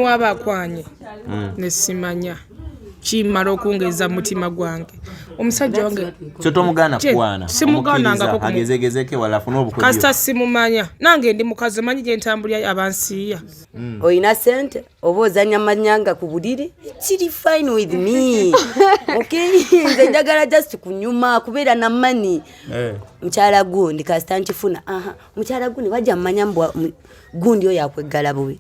waba akwanye nesimanya kimala okungeza mutima gwange omusajja wange tomugana kwana simugananga ko agezegezeke wala afuna obukodyo kasta simumanya nange ndi mukazi manyi gye ntambulya abansiya oyina sente oba ozanya manyanga ku buliri kiri fine with me okay nze njagala just kunyuma kubeera na money mukyala gundi kasita nkifuna mukyala gundi wajja mmanya mbwa gundi oyo akwegala bubi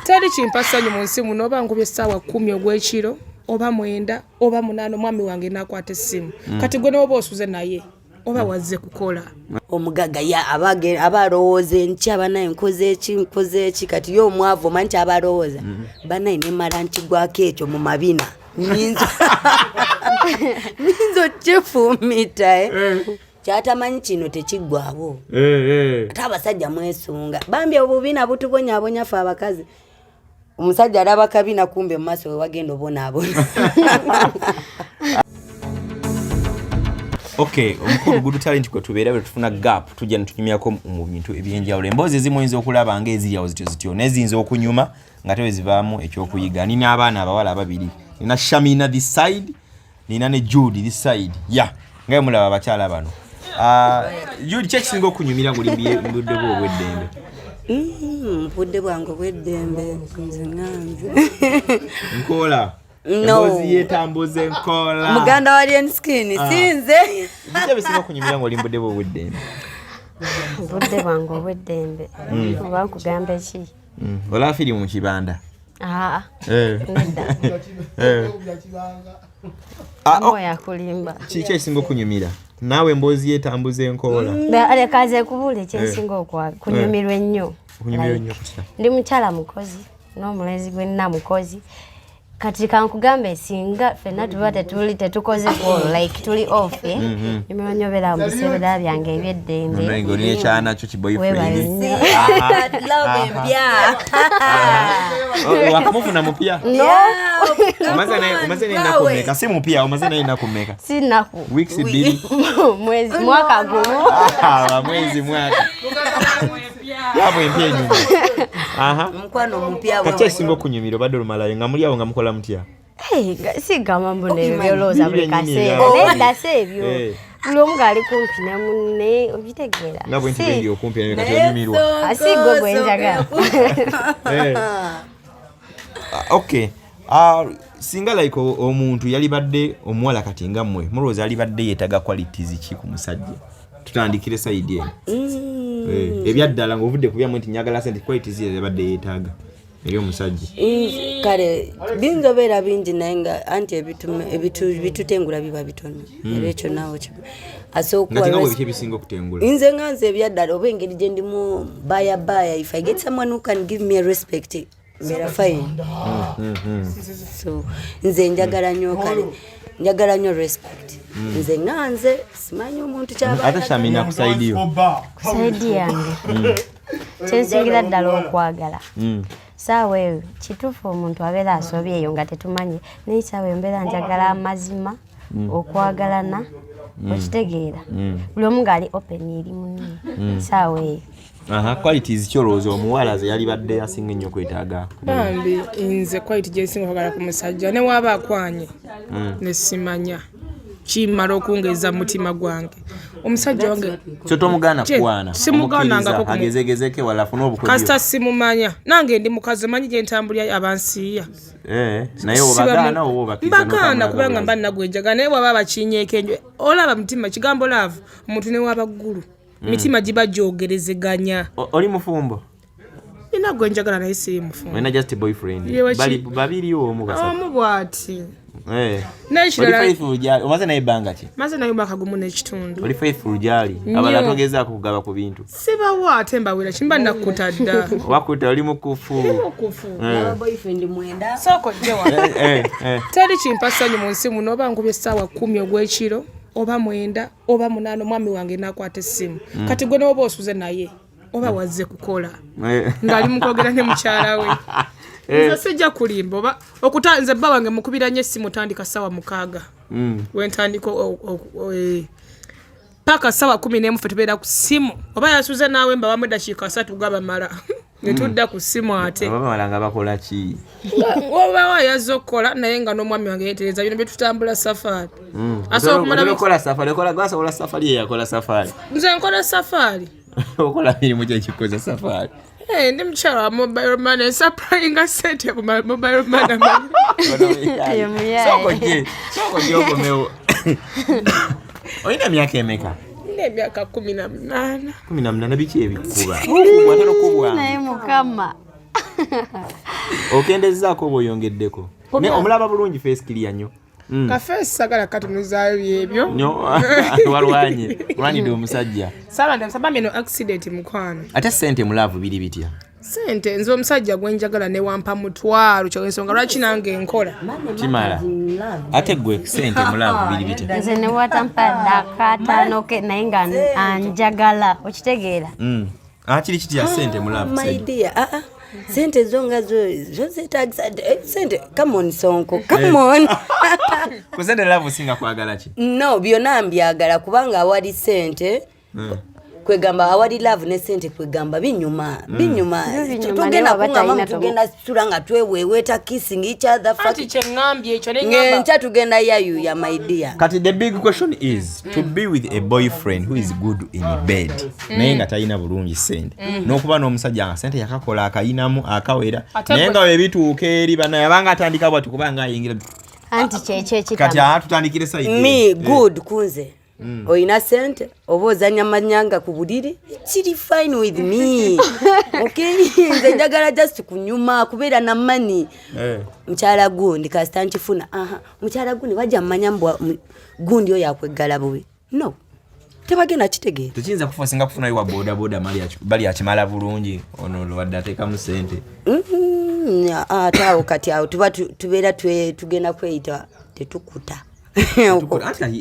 teri kimpasanyu mu nsi muno oba ngubye essaawa 10 ogw'ekiro oba 9 oba 8 mwami wange nakwata essimu kati gwe n'oba osuze naye oba wazze kukola omugaga ya abalowooza nkya banaye nkoze eki kati yo omwavu omanyi kyabalowooza banaye nemala nkigwako ekyo mu mabina nyinza okyefuumita kyatamanyi kino tekiggwabo ate abasajja mwesunga bambi obubina butubonyabonya fe abakazi omusajja alaba kabina kumbe mu maaso we wagenda obonaabona Okay, omukulu gudu talent kwe tubeera bwe tufuna gap tujja netunyumyako mu bintu ebyenjawulo emboozi ezimu oyinza okulaba ng'eziryawo zityo n'eziyinza okunyuma nga tewezivaamu ekyokuyiga. Nina abaana abawala ababiri, nina Shamina this side, nina ne Judy this side. Ngaye mulaba abakyala bano. Judy kyekisinga okunyumira buli mbudde bwo obw'eddembe? Budde bwange obw'eddembe nze nganze nkola emboozi yetambuze nkola muganda wa Lienskin sinze bijja bisinga okunyumira ng'oli mbudde bwo obw'eddembe? Budde bwange obw'eddembe oba nkugamba eki? Olaba firimu mu kibanda? Nedda yakulimba kiki ekisinga okunyumira? Naawe emboozi yetambuze nkola lekaze kubula ekyensinga kunyumirwa ennyo. Ndi mukyala mukozi n'omulenzi gwe nina mukozi kati kankugambe singa fenna tuba tetukoze like tuli off nyumira mu biseera byange eby'eddembe ng'olina ekyana kyo kiboyfriend wakamufuna mupya? Omaze naye ennaku mmeka? Si mupya, omaze naye ennaku mmeka? Si nnaku, weeks 2 mwezi mwaka gumu mwezi mwaka yabo empya enyuma mukwano mupya kati ekisinga okunyumira obadde olumalayo nga muli awo nga mukola mutya? sigamba mbona ebyo byolowooza buli kaseera nedda si ebyo buli omu ng'ali kumpi ne munne obitegeera nga bwe nti okumpi naye kati onyumirwa si gwe gwe njagala. Okay, singa like omuntu yali badde omuwala kati nga mmwe mulowooza yali badde yeetaga qualities ki ku musajja? Tutandikire side eno ebyaddala ng'ovudde ku byammwe nti nyagala sente qualities ezo badde yeetaaga eri omusajja. Kale binza obeera bingi naye nga anti ebitutengula biba bitono era ekyo naawe asookuwa biki ebisinga okutengula? nze nga nze ebyaddala oba engeri gye ndimu baya if I get someone who can give me a respect mbeera fine. So nze njagala nnyo kale njagala nnyo respect nze nga nze simanyi omuntu kyaba ate Shamina kusaidiyo kusaidi yange kyensingira ddala okwagala saawa eyo kituufu omuntu abeera asobyeyo nga tetumanyi naye saawa embeera njagala amazima okwagalana okitegeera buli omu ng'ali open eri munne saawa eyo. Qualities kyolowooza omuwala ze yali badde asinga ennyo okwetaaga? bambi nze quality gyensinga okwagala ku musajja ne waba akwanye nesimanya kimala okungeza mutima gwange omusajja wange tomugana kwana simugananga ko agezegezeke wala afuna obukodyo kasta simumanya nange ndi mukazi manyi gye ntambulya abansiya naye obagana oba obakiriza mbagana kubanga mba nagwenjaga naye bwaba bakinyeeko enjwe olaba mutima kigambo laavu omuntu ne waba ggulu mitima giba gyogerezeganya. Oli mufumbo? Nina gwenjagala naye siri mufumbo. Wena just a boyfriend? Babiri omu basatu? Omu bw'ati. Oli faithful gyali? Omaze naye ebbanga ki? Maze naye mwaka gumu n'ekitundu. Oli faithful gyali? Abala togezaako kugaba ku bintu? Sibawa ate mbawera kimba nakkuta dda. Wakuta oli mukufu? Mukufu. Boyfriend mwenda? Sooko gyewa. Teri kimpasanyu mu nsi muno oba ngubye essaawa 10 ogw'ekiro oba 9 oba 8 mwami wange nakwata essimu kati gwe n'oba osuze naye oba wazze kukola ng'ali mukwogera ne mukyala we nze sijja kulimba oba okutanze bba wange mukubira nnyo essimu tandika ssaawa 6 wentandika paka ssaawa 11 ffe tubeera ku ssimu oba yasuze naawe mba wamu eddakiika 3 gabamala netudda ku ssimu ate abawala nga bakola ki obawa yazze okukola naye nga n'omwami wange yeetereza bino bye tutambula safari asobola okumala okola safari okola gwasobola safari yakola safari nze nkola safari okola mirimu kyekikoza safari ndi mukyala wa mobile money supplyinga sente ku mobile money sokogye okomewo olina myaka emeka emyaka 18 biki ebikuba watera okubwa naye mukama okendezaako bw'oyongeddeko ne omulaba bulungi face kiriya nnyo kafeesi sagala katunuzaayo byebyo walwanidde omusajja sabambe no accident mukwano ate sente mulaavu biri bitya sente nze omusajja gwenjagala newampa mutwalo kyensonga lwaki nange enkola kimala ate gwe sente mulaavu biri bitya nze newatampa dakatano ke naye nga anjagala okitegeera kiri kitya sente mulaavu my dear sente zonga zo zetagisa sente come on sonko come on ku sente laavu singa kwagala ki no byonna mbyagala kubanga awali sente kwegamba awali love ne sente kwegamba binyuma tugenda kungamba tugenda sura nga tweweeweta kissing each other ati kyengambye ekyo ngenca tugenda yayu ya my dear kati the big question is to be with a boyfriend who is good in bed naye nga talina bulungi sente n'okuba n'omusajja nga sente yakakola akayinamu akawera naye nga webituuka eri banaye abanga atandika bwati kubanga ayingira anti kyekyo kati tutandikire sayidi me good kunze oyina sente oba ozanya manyanga ku buliri kiri fine with me okay nze njagala just kunyuma kubeera na money mukyala gundi kasita nkifuna mukyala gundi wajja mmanya mbwa gundi oyo akwegala bubi no tebagenda kitegeera tekiyinza kufosinga kufuna iwa bodaboda bali akimala bulungi ono wadde ateekamu sente ate awo kati awo tubeera tugenda kweyita tetukuta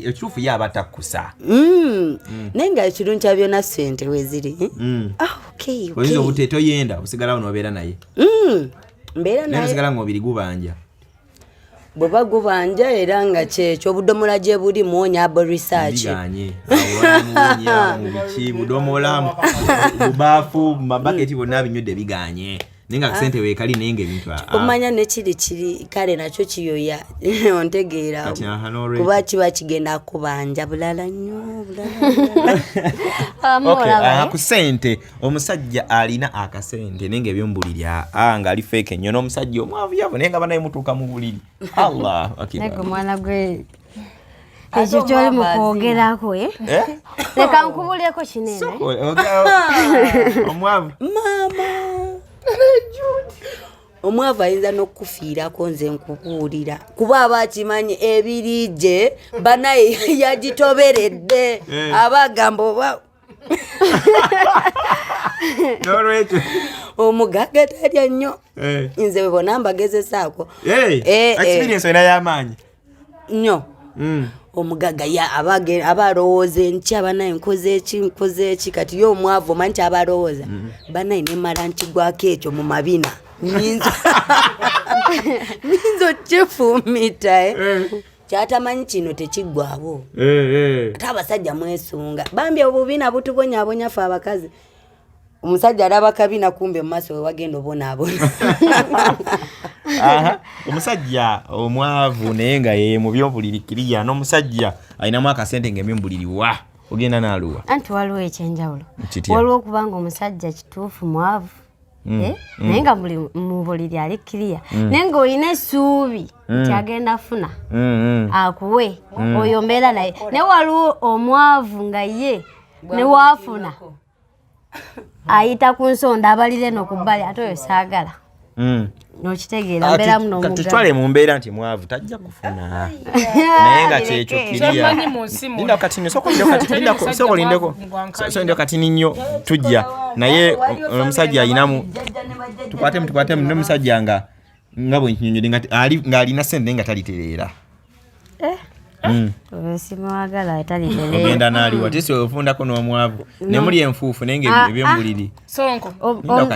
ekituufu ye aba takkusa naye nga ekirungi kya byonna sente weziri oyinza obute toyenda osigalawo n'obeera naye mbeera naye osigala ng'obiri gubanja bweba gubanja era nga kyekyo obudomola gye buli muwonya abo research biganye mubiki budomola mubaafu mabaketi bonna binyudde biganye nenga kusente wekali nenge bintu kumanya nekiri kale nakyo kiyoya ontegeera kuba kiba kigenda kubanja bulala nnyo kusente omusajja alina akasente nenge ebyombuliri nga ali fake nnyo n'omusajja omwavu yavo nenga banaye mutuuka mu buliri allah nego mwana gwe ekyo kyoli mukwogerako leka nkubuleko kinene omwavu omwavu ayinza n'okufiirako nze nkubuulira kuba aba akimanyi ebirije banaye yagitoberedde abagamba oba n'olwekyo omugaga talya nnyo nze bwebona mbagezesaako experience olina y'amaanyi nnyo omugaga aba alowooza enkya banaye nkoze eki kati ye omwavu omanyi nti aba alowooza banaye nemala nkigwako ekyo mu mabina nyinza okkifuumita kyatamanyi kino tekiggwabo ate abasajja mwesunga bambi obubina butubonyabonya fe abakazi omusajja alaba kabina kumbe mu maaso we wagenda obonaabona omusajja omwavu naye nga ye mu byobuliri kiriya n'omusajja alinamu akasente ng'emyombuliri wa ogenda n'aluwa anti waliwo ekyenjawulo waliwo okubanga omusajja kituufu mwavu naye nga mu buliri ali kiriya naye nga olina essuubi nti agenda funa akuwe oyo mbeera naye naye waliwo omwavu nga ye newaafuna ayita ku nsonda abalire nokubbali ate oyo saagala nokitegeera mbeera muno omugaga tutwale mu mbeera nti mwavu tajja kufuna naye nga kyekyo kiriya linda katini sokolindeko katini nnyo tujja naye omusajja ayinamu tukwatemu n'omusajja nga bwe nkinyonnyodde nga alina sente naye nga talitereera simwagala atali ogenda n'aliwa tesi ofundako n'omwavu ne muli enfuufu naye nga ebyembuliri sonko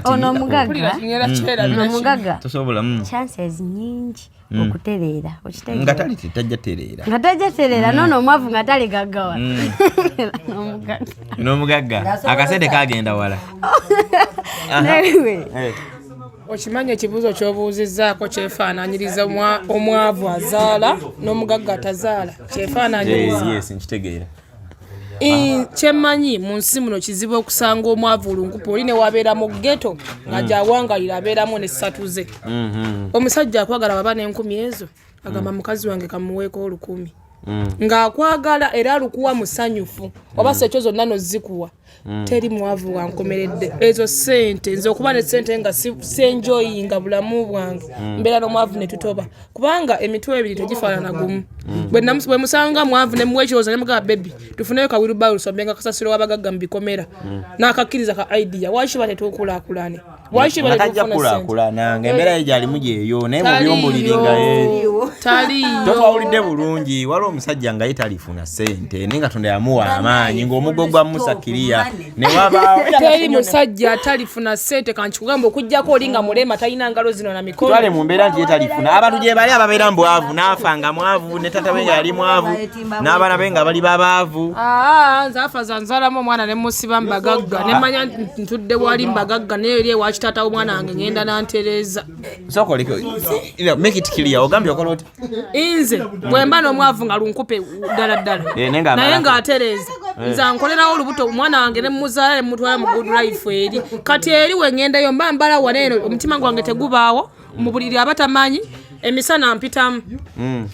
ono omugagga tosobola chances nyingi okutereera nga tali tajja tereera nono omwavu nga tali gaggawa n'omugagga akasente kagenda wala okimanyi ekibuuzo ky'obuuzizzaako kyefaanaanyiriza omwavu azaala n'omugagga tazaala kyefaanaanyiriza nkitegeera kyemmanyi mu nsi muno kizibu okusanga omwavu olunkupu oli ne wabeera mu ggeto nga gyawangalira abeeramu n'essatu ze omusajja akwagala baba n'enkumi ezo agamba mukazi wange kamuweeko 1000 ng'akwagala era alukuwa musanyufu oba sekyo zonna nozikuwa teri mwavu wankomeredde ezo sente nze okuba ne sente nga senjoyinga bulamu bwange mbeera n'omwavu ne tutoba kubanga emitwe ebiri tegifaanana gumu bwe musanga mwavu ne muwa ekirowoozo ne mugamba bebi tufuneyo kawirubayo lusombe nga kasasiro w'abagagga mu bikomera n'akakkiriza ka idea waki ba tetukulaakulane waki ba tetukulaakulana ng'embeera ye gyalimu gyeyo naye mu byombuliri nga taliyo totwawulidde bulungi waliwo omusajja nga ye talifuna sente naye nga Katonda yamuwa amaanyi ng'omuggo gwa musakiriya ne wabaawo teri musajja talifuna sente kankikugamba okuggyako oli nga mulema talina ngalo zino na mikono twale mu mbeera nti ye talifuna abantu gye bali ababeera mbwavu n'afa nga mwavu ne tata we nga yali mwavu n'abaana be nga bali babaavu nze afa zanzaalamu omwana ne musiba mbagagga ne manya ntudde wali mbagagga naye eri ewa kitata w'omwana wange ngenda nantereeza sokoleko make it clear ogambye okola oti nze bwe mba n'omwavu nga lunkupe ddala ddala naye ng'atereeza nze ankolerawo olubuto omwana wange ne muzaala ne mutwala mu good life eri kati eri we ngendayo mba mbala waneeno omutima gwange tegubaawo mu buliri abatammanyi emisana mpitamu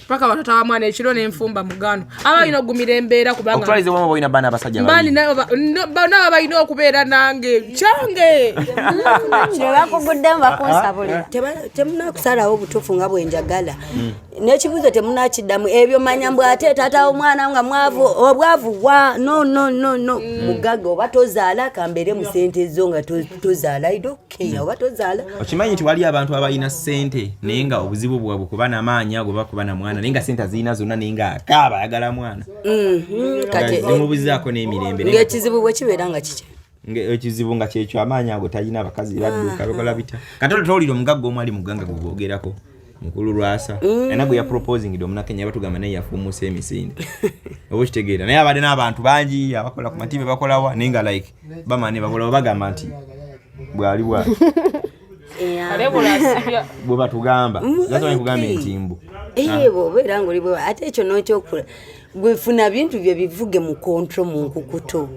paka batata wa mwana ekiro n'enfumba mugano abalina okugumira embeera kubanga okutwalize wamu balina baana abasajja bana balina okubeera nange kyange kyebakuguddemu bakunsabule temunakusalawo obutuufu nga bwenjagala n'ekibuuzo temunakiddamu ebyo manya mbw ate tata omwana nga mwavu obwavu wa no mugagga oba tozaala kambeere mu sente zo nga tozaala idokeya oba tozaala okimanyi nti wali abantu abalina sente naye nga obuzibu bwabwe kuba n'amaanyi ago bakuba na mwana naye nga sente azirina zonna naye nga akaaba ayagala mwana kati nemubuzaako n'emirembe ng'ekizibu bwe kibeera nga kiki ekizibu nga kyekyo amaanyi ago talina abakazi badduka bikola bita katoto towulira omugagga omu ali mu gganga gwe googerako mukulu lwasa era gwe yaproposingidde omunakenya batugamba naye yafuumuusa emisinde oba okitegeera naye abadde n'abantu bangi abakola ku mativi bakolawa naye nga like bamane bakola bagamba nti bwali bwali bwe batugamba kugambe ntimbu obeera nga oli bwe ate ekyo n'ekyokula gwefuna bintu bye bivuge mu kontro mu nkukuto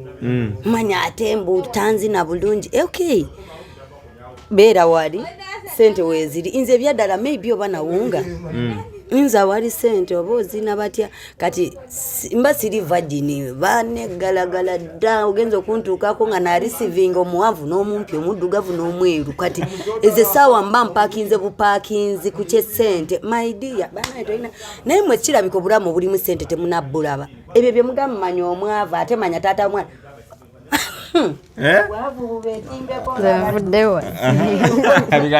manya ate mbu tanzina bulungi okay beera wali sente weeziri nze ebyaddala maybe oba nawunga nza wali sente oba ozina batya kati mba siri vagini banegalagala dda ogenza okuntuukako nga narisivinga omuwavu n'omumpi omuddugavu n'omweru kati ezo essaawa mba mpakinze bupaakinzi ku kyesente maidia banatolina naye mwe kirabika obulamu bulimu sente temunabbulaba ebyo bye mugamba manya omwavu ate manya taata mwana nvuddewa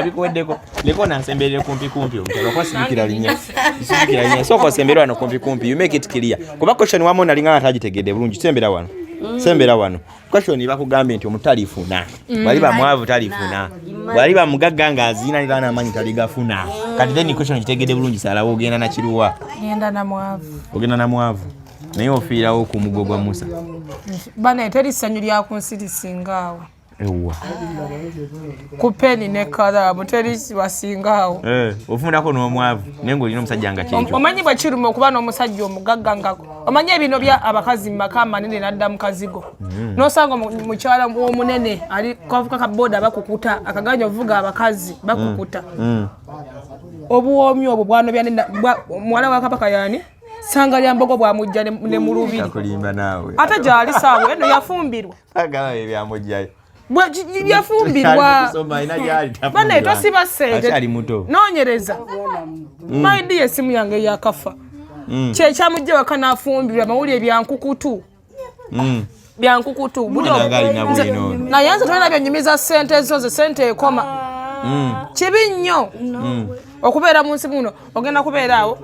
bikuweddeko leko nansemberere kumpi omutalo sibikira linnya sooka osembere wano kumpi you make it clear kuba question wamu nalinga atagitegedde bulungi sembera wano question bakugambye nti omutalifuna bali bamwavu talifuna bali bamugagga nga azina nibana amanyi taligafuna kati then question kitegedde bulungi salawo ogenda na kiruwa ogenda na mwavu naye ofiirawo ku muggo gwa Musa bana teri ssanyu lya ku nsi lisingaawo ewa ku peni ne kalamu teri wasingaawo ofundako n'omwavu naye ng'olina omusajja nga kyekyo omanyi bwe kiruma okuba n'omusajja omugagga nga omanyi ebino bya abakazi mu maka amanene nadda mu kazigo n'osanga mukyala omunene ali kavuka ka boda bakukuta akaganya ovuga abakazi bakukuta obuwoomi obwo bwanobya muwala wa kabaka yani sanga lya mbogo bwamujja ne mulubiri akulimba naawe ate gyali saawe eno yafumbirwa agala ebyamujjayo yafumbirwa bane tosiba sente noonyereza maidi esimu yange yakafa kyekyamujja waka nafumbirwa mawulire byankukutu naye nze tolina byonyumiza sente ezo ze sente ekoma kibi nnyo okubeera mu nsi muno ogenda kubeera awo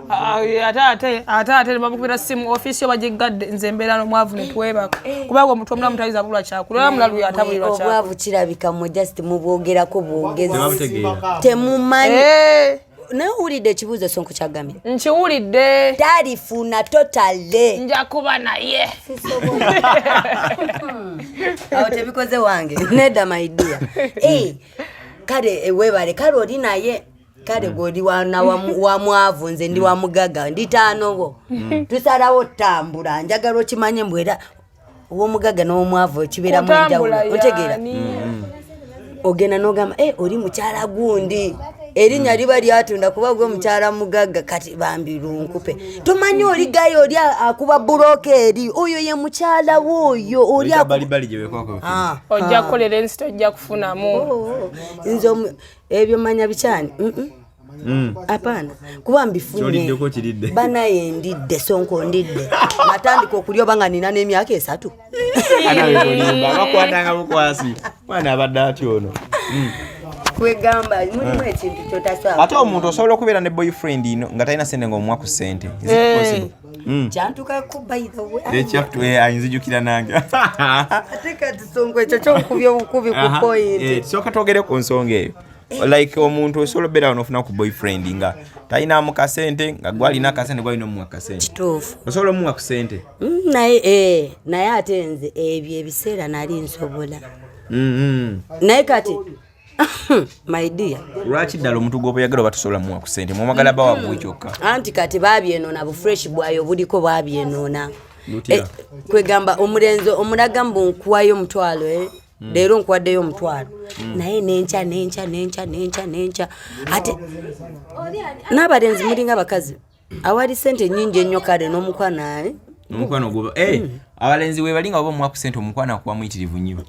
ate babukubira simu office yo bagigadde nze mbeera n'omwavu ne tuweebaka kubanga omuntu omulamu tayiza bulwa kyakula era omulalu yatabulirwa kyakula obwavu kirabika mu just mubwogerako bwogezi temumanyi nawulidde ekibuuzo Sonko kyagambye nkiwulidde talifuna totale nja kuba naye awo tebikoze wange nedda maidia kale webale kale oli naye kale goli wana wa mwavu nze ndi wa mugaga ndi taanobo tusalawo tambula njagala okimanye mbwera uwo mugaga n'omwavu kibeera mu njawulo otegeera ogenda n'ogamba oli mukyala gundi erinnya liba lyatunda kuba gwe mukyala mugaga kati bambirunkupe tomanyi oli gayo oli akuba buloke eri oyo ye mukyala woyo oli balibali gye bekwako ojja kukolera ensi tojja kufunamu nze ebyo manya bikyani apana kuba mbifunye banaye ndidde Sonko ndidde natandika okulya oba nga nina n'emyaka 3 bakwatanga bukwasi mwana abadde atyo ono kwegamba mulimu ekintu kyotasaba ate omuntu osobola okubeera ne boyfriend ino nga talina sente ng'omuwa ku ssente kyantukako by the way ayinzijukira nange ate kati Sonko ekyo kyokubya obukubi ku point soka twogere ku nsonga eyo like omuntu osobola obeera n'ofuna ku boyfriend nga talina mu kasente nga gwalina akasente gwalina omuwa kasente kituufu osobola omuwa ku ssente naye ate nze ebyo ebiseera nali nsobola naye kati my dear lwaki ddala omuntu gw'obayagala oba tosobola muwa ku ssente mwamagala bawaggwe kyokka anti kati babyenoona bufresh bwayo buliko babyenoona kwegamba omulenzi omulaga mbu nkuwayo omutwalo leero nkuwaddeyo omutwalo naye nenca ate n'abalenzi mulinga bakazi awali ssente nnyingi ennyo kale n'omukwano guba abalenzi we balinga oba omuwa ku ssente omukwano akuba muyitirivu nnyo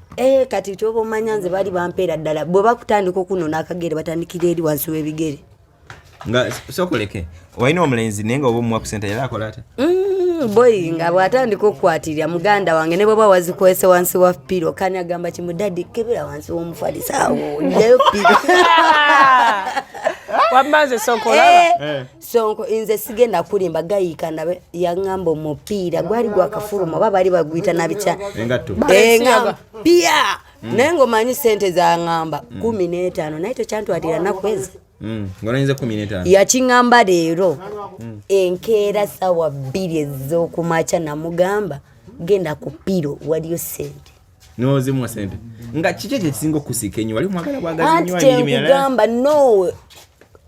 kati kyoba omanya nze bali bampeera ddala bwe bakutandika okunona akagere batandikira eri wansi w'ebigere nga sokoleke walina omulenzi naye nga oba omuwa ku ssente yali akola ate boyi nga bw'atandika okukwatirira muganda wange ne bweba wazikwese wansi wa piro kani agamba kimudaddi kebera wansi w'omufalisaawo njayo piro wambaze Sonko olaba Sonko nze sigenda kulimba gayiika nabe yaŋŋamba omupiira gwali gwakafuluma oba bali baguyita nabikya pia naye ng'omanyi ssente zaŋŋamba 15 naye tokyantwalira nakwezi ng'olayinza 15 yakiŋŋamba leero enkeera sawa 2 ez'okumakya namugamba genda ku piro waliyo ssente nozimuwa ssente nga kiki ekyo ekisinga okusiika ennyo wali mwagala bwagazi nnyo anti tenkugamba no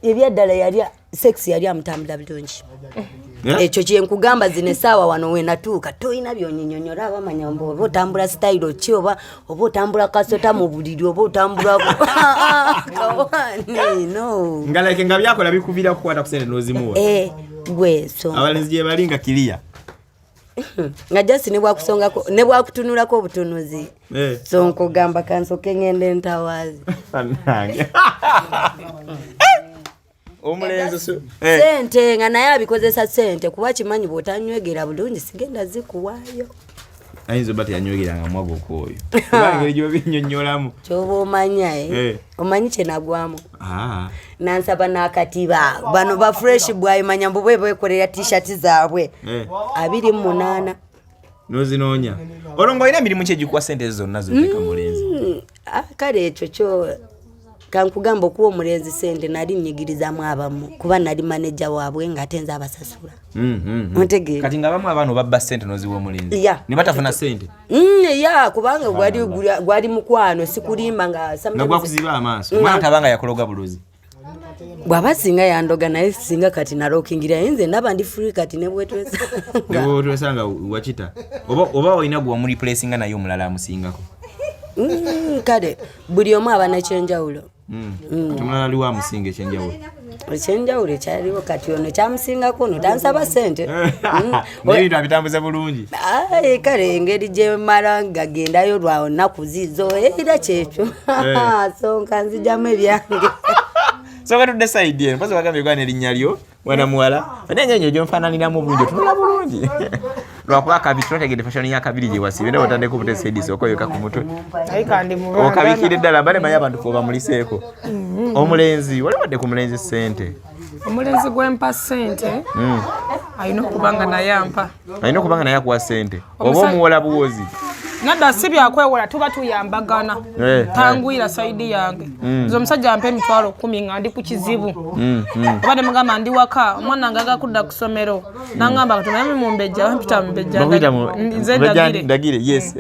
ebyaddala yali sex yali amutambula bulungi ekyo kyenkugamba zino essaawa wano wenatuuka toyina byonyinyonyola abamanya mbu oba otambula sitayiro ki oba otambula kasota mu buliri oba otambula kawani no nga like nga byakola bikuvira kukwata ku ssente nozimuwa gwe Sonko abalenzi gye bali nga kiriya nga jasi ne bwakutunulako obutunuzi Sonko gamba kansoke ngende entawaazi omulenzi sente nga naye abikozesa sente kuba kimanyi bw'otanywegera bulungi sigenda zikuwaayo ayinza oba teyanywegeranga mwago kwoyo kuba engeri gy'obinnyonnyolamu kyoba omanya omanyi kye nagwamu nansaba n'akatiba bano ba fresh bwayo manya mbu bwe beekolera t-shirt zaabwe 28 nozinoonya olwo ng'olina mirimu ki egikuwa ssente ezo zonna zoteeka mulenzi kale ekyo kyo kankugamba okuwa omulenzi ssente nali nnyigirizamu abamu kuba nali maneja waabwe ng'ate nze abasasula ontegeera kati nga bamu abaana obabba ssente noziwa omulenzi ne batafuna ssente kubanga gwali mukwano sikulimba nga gwakuziba amaaso omwana tabanga yakologa bulozi bw'aba singa yandoga naye singa kati nalookingira nze ndaba ndi free kati ne bwetwesa nga wakita oba olina gwe wamureplacinga naye omulala amusingako kale buli omu aba nakyenjawulo tomulala liwo amusinga ekyenjawulo ekyaliwo kati ono kyamusingako ono tansaba ssente nebintu abitambuza bulungi kale engeri gyemala ngagendayo lwa nnaku zizo era kyekyo Sonka nzijamu ebyange soka tudde saidi eno mpasa bagambye gwana erinnya lyo mwana muwala nenyenyo gyonfaananiramu bulungi otunula bulungi lwakuba akabiri twategedde fashoni y'akabiri gye wasibe ne watandika obutesa edisi okoyoka ku mutwe okabikira eddala mba ne manyi abantu kuba muliseeko omulenzi wali wadde ku mulenzi ssente omulenzi gwempa ssente alina okubanga naye ampa. Alina okubanga naye akuwa ssente oba omuwola buwozi. Nadda si byakwewola tuba tuyambagana. Tangwira sayidi yange. Nze omusajja ampa emitwalo 10 nga ndi ku kizibu. Oba ne mugamba ndi waka omwana nga agakudda ku ssomero. N'angamba katonda mumbejja mpita mbejja. Nze ndagire yes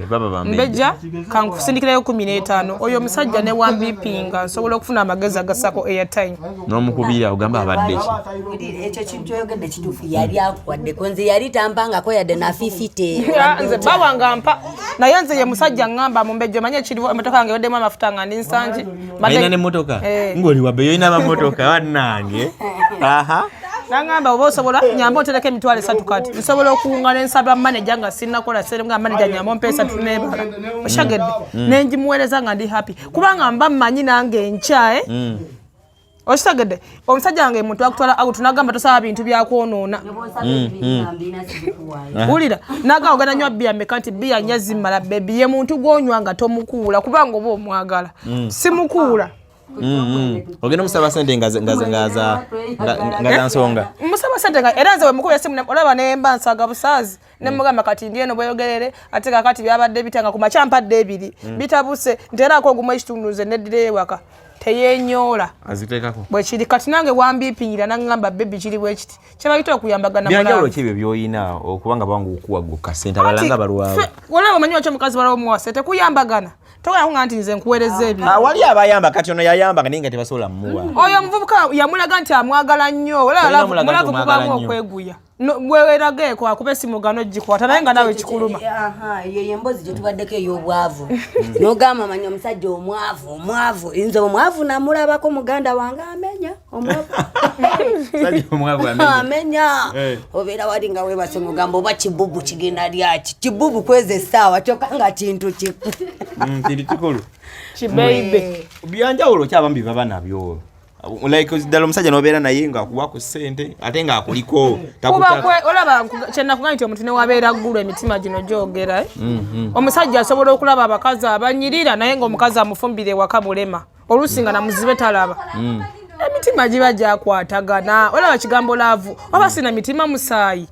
baba bambe. Mbejja kankusindikirayo 15 oyo omusajja ne wambipinga nsobola okufuna amagezi agasako airtime. N'omukubira ogamba abadde ki? Ekyo kintu oyogedde kituufu yali akwadde konze yali tampangako yadde na 50. Nze baba ngampa naye nze ye musajja ngamba mumbejja manye kiriwo emotoka yange yoddemu amafuta nga ndi nsangi. Alina n'emmotoka? Ng'oli wabbe yoyina amamotoka wannange. N'angamba oba osobola nyamba otereka emitwalo 3 kati nsobola okuwungana ensaba manager nga sinnakola sere nga manager nyamba ompa 3 n'ebala oshagedde nenjimuweereza nga ndi happy kubanga mba mmanyi nange enkya osagedde omusajja wange muntu akutwala out tunagamba tosaba bintu byakwonoona. Ulira naga ogana nywa bia mekanti bia nyazimala baby ye muntu gwonywa nga tomukuula kubanga oba omwagala simukuula. Ogenda musaba sente ngaza nsonga. Musaba sente nga era nze we mukubye simu olaba nemba nsaga busaazi ne mugamba kati ndiye no bweyogerere ate kakati byabadde bitanga ku machampadde 2 bitabuse nterako ogumwe ekitunduze neddire waka teyenyola azitekako bwe kiri kati nange wambipingira nangamba baby kiri bwe kiti kyabayita okuyambagana mulala byanjalo kibyo byoyina okubanga bangu okuwa gukka sente abalanga balwawo wala omanyi cyo mukazi balawo muwase tekuyambagana toka nga nti nze nkuweereza ebyo wali abayamba kati ono yayamba nga tebasobola mmuwa oyo omuvubuka yamulaga nti amwagala nnyo wala mulavu kubamu okweguya bwewerageko akuba essimu gano gikwata naye nga nawe kikuluma. Eyo yembozi gye tubaddeko ey'obwavu n'ogamba manyi omusajja omwavu nze omwavu namulabako muganda wange amenya obeera wali nga weebase mugamba oba kibubu kigenda lyaki kibubu kweza essaawa kyokka nga kintu kikulu kibeibe byanjawulo kyaba mbiva banabyo like ddala omusajja n'obeera naye ng'akuwa ku ssente ate ng'akuliko olaba kyenakugamba nti omuntu newabeera ggulu emitima gino gyogera omusajja asobola okulaba abakazi abanyirira naye ng'omukazi amufumbire waka bulema oluusi nga namuzibe talaba emitima giba gyakwatagana olaba kigambo laavu oba sina mitima musaayi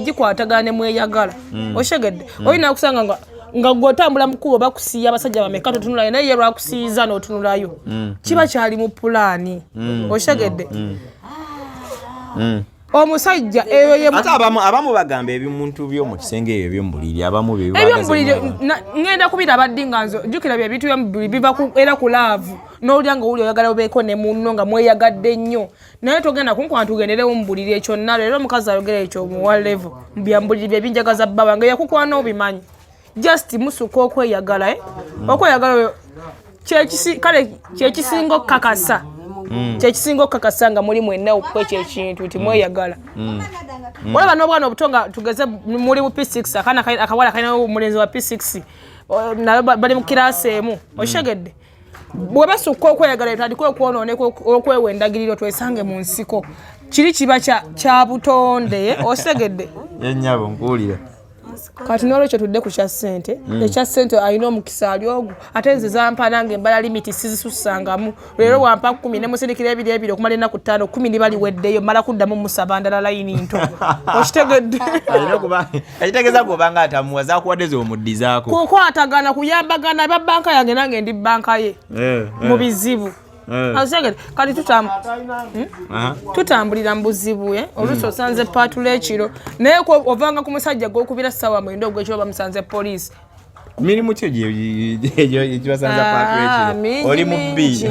gikwatagana ne mweyagala oshegedde olina kusanga nga gwotambula mukubo bakusiya abasajja bameka totunulayo naye lwakusiyiza n'otunulayo kiba kyali mu pulaani oshegedde omusajja eyo ye ate abamu bagamba ebimuntu by'omu kisenge ebyo ebyomubuliri abamu ebyomubuliri ngenda kubiraba ddi nga nzo jjukira bye bintu byomubuliri biva era ku laavu n'olya nga wuli oyagala obeeko ne munno nga mweyagadde nnyo naye togenda kunkuba tugenderewo mubuliri ekyo nalo era omukazi ayogera ekyo muwa level byambuliri bye binjagaza bba wange yakukwana obimanyi just musuka okweyagala okweyagala kale kyekisinga okukakasa kyekisinga okukakasa nga muli mwenna okwekyo ekintu nti mweyagala olaba n'obwana obuto nga tugeze muli mu P6 akawala kalina omulenzi wa P6 nayo bali mu kiraasi emu oshegedde bwe basuka okweyagala etandika okwonooneka okwewendagiriro twesange mu nsiko kiri kiba kya butonde osegedde yennyabo nkuwulira kati n'olwekyo tudde ku kya ssente ekya ssente alina omukisa ali ogwo ate nze zampa nange embala limiti sizisussangamu leero wampa 10 ne musindikira ebiri okumala ennaku 5 10 ni baliweddeyo mala kuddamu musaba ndala layini nto okitegedde ekitegeeza gobanga atamuwa zakuwadde z'omuddizaako kukwatagana kuyambagana babbanka yange nange ndi bbanka ye mu bizibu kati tutambulira mu buzibu oluusi osanze paatula ekiro naye ovanga ku musajja gw'okubira ssaawa 9 ogw'ekiro bamusanze poliisi mirimu kyo gyekibasanza paatula ekiro oli mu bbi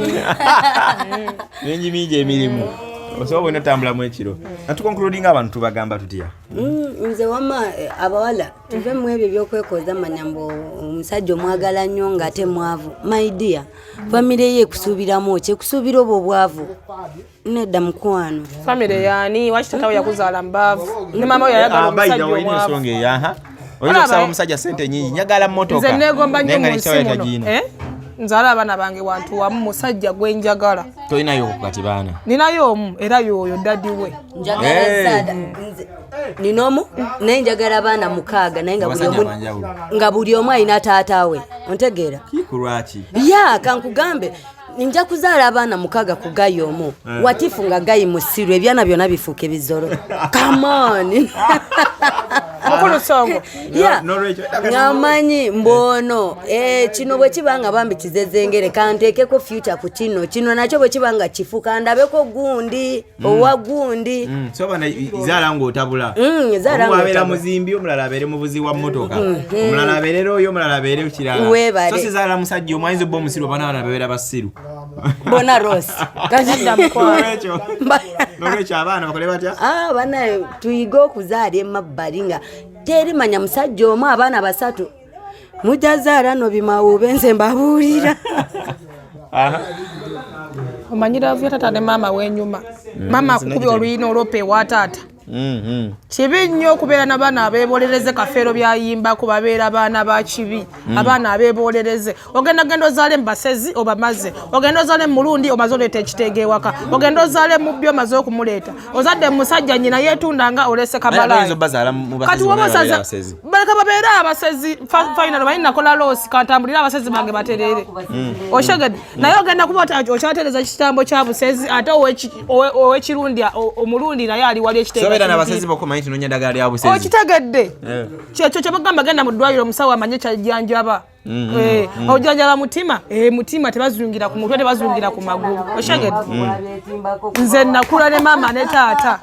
mingi mingi emirimu osobola bwena otambulamu ekiro natukonkuludinga abantu tubagamba tutya nze wama abawala tuve mu ebyo byokwekoza manyambo omusajja omwagala nnyo ng'ate mwavu my dear famire ye ekusuubiramu ki ekusuubira obwo obwavu nedda mukwano famire yaani wakitatawo yakuzaala mbaavu ne mama we yayagala omusajja omwavu oyinza okusaba omusajja sente nyingi njagala mmotoka nze neegomba nnyo mu nsi muno nzaala abaana bange wantu wamu musajja gwe njagala tolinayo kati baana ninayo omu era yoyo dadi we ninomu naye njagala abaana 6 naye nga buli omu alina taata we ontegeera kikulwaki ya kankugambe ninja kuzaala abaana mukaaga ku gayi omu watifu nga gayi musiru ebyana byonna bifuuke bizoro come on mukulu songo ngamanyi mbono kino bwe kibanga bambi kizezengere kanteekeko future ku kino nakyo bwe kibanga kifuka ndabeko gundi owa gundi zaala ng'otabula omuwabeera muzimbi omulala abeere muvuzi wa mmotoka omulala abeerera oyo omulala abeere kirala so sizaala musajja omwayinza obba omusiru oba n'abaana babeera basiru bona rosi nolwekyo abaana bakole batya bana tuyiga okuzaala emabbali nga terimanya musajja omu abaana basatu mujazaala no bimawube nze mbabuulira omanyira vya tata ne mama wenyuma mama akukubya oluyina olwope wa taata kibi nnyo okubeera n'abaana abeebolereze kafeero byayimba ku babeera abaana ba kibi abaana abeebolereze ogenda genda ozaale mbasezi obamaze ogenda ozaale mulundi omaze oleeta ekiteega ewaka ogenda ozaale mubbi omaze okumuleeta ozadde musajja nyina yeetundanga olese kamalaayi kati wobasaza baleka babeere abasezi final bali nakola loosi kantambulira abasezi bange baterere oshegedde naye ogenda kuba okyatereza kitambo kya busezi ate ow'ekirundi omulundi naye ali wali ekiteega n'abasezi bakomanyi tinonya eddagala lya busezi okitegedde kyekyo kye bagamba genda mu ddwaliro omusawo amanye kyajjanjaba ojjanjaba mutima mutima tebazulungira ku mutwe tebazulungira ku magulu oshegedde nze nakula ne maama ne taata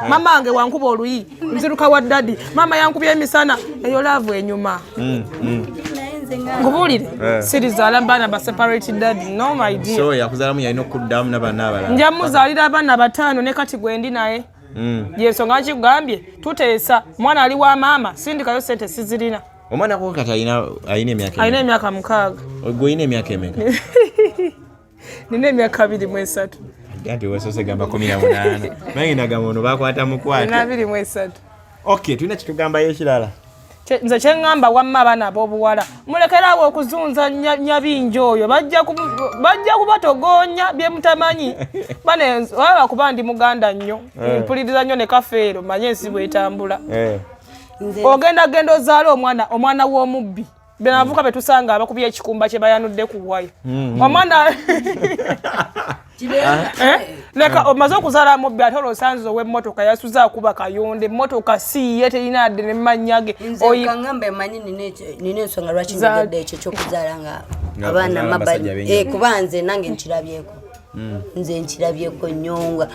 mama wange wankuba oluyi nziruka wa ddadi maama yankubya emisana eyo laavu enyuma ngubuulire sirizaala baana ba separate dad no my dear so yakuzaalamu yalina okuddamu n'abaana abalala nja muzaalira abaana 5 ne kati gwendi naye yensonga nkigambye tuteesa mwana ali wa maama sindikayo sente sizirina omwana ko kati alina emyaka 6 gwe olina emyaka emeka nina emyaka 23 ati wesose gamba 18 nange nagamba ono bakwata mukwata 23 okay tulina kitugambayo ekirala nze kyeŋŋamba wamma abaana ab'obuwala mulekeraawo okuzunza nyabingi oyo bajja kubatogoonya bye mutamanyi baba kuba ndi muganda nnyo mpuliriza nnyo ne kafeero manye ensi bwetambula ogenda ozaala omwana w'omubbi benavuka betusanga abakubya ekikumba kye bayanudde ku wayo omwana leka omaze okuzaala mubbi ate olwosanziza ow'emmotoka yasuza akuba kayonde emmotoka siiye terina adde ne mmanyage kangamba emanyi nina ensonga lwaki njogedde ekyo ekyokuzaala nga abaana mabbali kuba nze nange nkirabyeko nnyo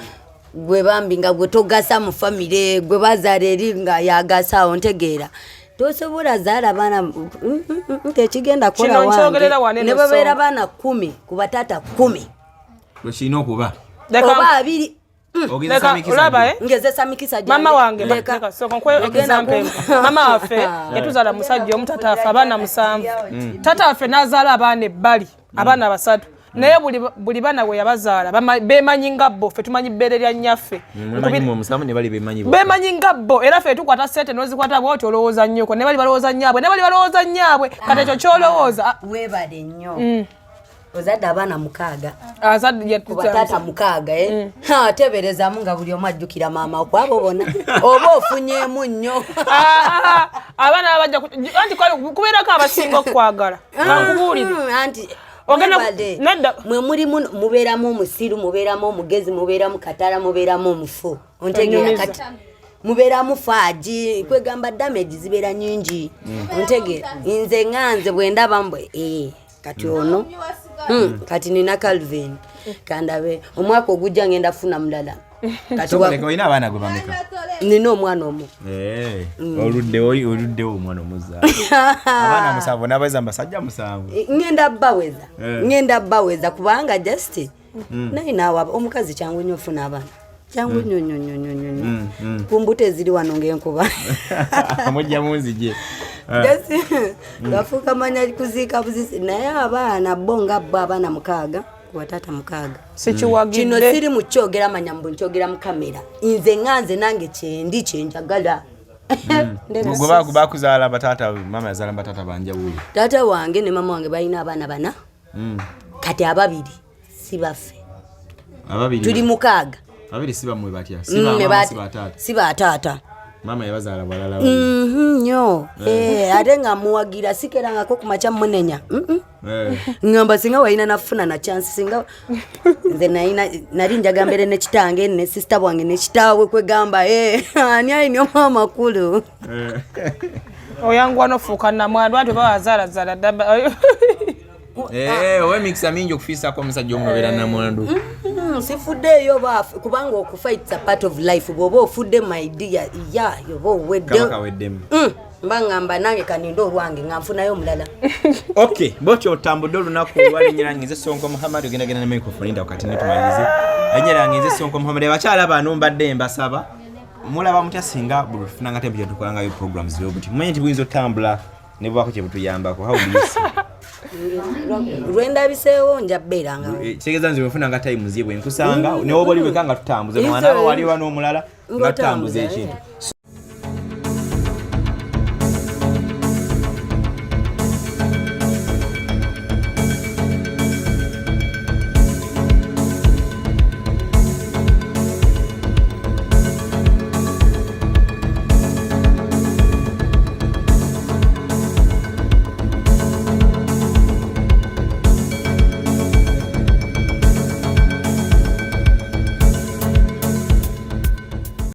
gwe bambi nga gwe togasa mu famire gwe bazaala eri nga yagasawo ntegeera tosobola zaala baana tekigenda kola wange ne babeera baana 10 ku bataata 10 wekirina okuba oba 2 ngezesa mikisa mama wange mama waffe yatuzaala musajja omu tata affe abaana 7 tata affe n'azaala abaana ebbali abaana 3 naye buli baana we yabazaala bemanyi nga bo ffe tumanyi bbeere lya nnyaffe bemanyi nga bo era ffe tukwata sente nozikwata bwoti olowooza nnyoko ne bali balowooza nnyabwe kati ekyo kyolowooza webale nnyo ozadde abaana 6 kubataata 6 teeberezaamu nga buli omu ajjukira maama okwabo bona oba ofunyemu nnyo abaana babajja anti kubeerako abasinga okukwagala ankubuulire anti mwe mulimu mubeeramu omusiru mubeeramu omugezi mubeeramu katala mubeeramu omufu ontegeera kati mubeeramu faaji kwegamba damage zibeera nyingi ontegeera nze nganze bwe ndaba mbwe kati ono kati nina Calvin kandabe omwaka ogujja ngenda funa mulala kati olina abaana gwe bameka nina omwana omu oluddewo omwana omuza abaana 7 n'abaweza mbasajja 7 ngenda baweza kubanga just naye naawe omukazi kyangu nnyo ofuna abaana kyangu nnyo kumbuto eziri wano ng'enkuba mujja munzije gafuuka manya kuziika buzisi naye abaana bo nga bo abaana 6 kubataata 6 kino siri mukyogera manya mbu nkyogera mu kamera nze nganze nange kyendi kyenjagala gwe bakuzaala bataata mama yazaala bataata banjawulo taata wange ne mama wange balina abaana 4 kati 2 si baffe tuli 6 2 si bamwe batya si bataata mama yabazaala balala nnyo ate nga muwagira sikerangako ku makya munenya ngamba singa walina nafuna na chance singa nze nali njaga mbere ne kitange ne sister bwange ne kitaawe kwegamba ani alina omwana makulu oyangwa nofuuka namwandu anti bawazaalazaala ddaba owe mikisa mingi okufiisako omusajja omunobeera namwandu sifuddeeyo baafu kubanga okufa it's a part of life bw'oba ofudde my dear yoba oweddemu mbangamba nange kaninde olwange nga nfunayo omulala okay bwotyo otambudde olunaku olwalinnyera nze Sonko Muhammad ogendagenda ne microphone nda wakati netumalize ennyera nze Sonko Muhammad abakyala bano mbadde mbasaba mulaba mutya singa bulufunanga temperature tukolangayo programs byobuti manye nti buyinza otambula ne bwako kye butuyambako how do you see Rwenda biseewo njabberanga kitegeeza nze wefunanga time ziye bwe nkusanga ne woba oli wekanga tutambuze mwana wali wano omulala nga tutambuze ekintu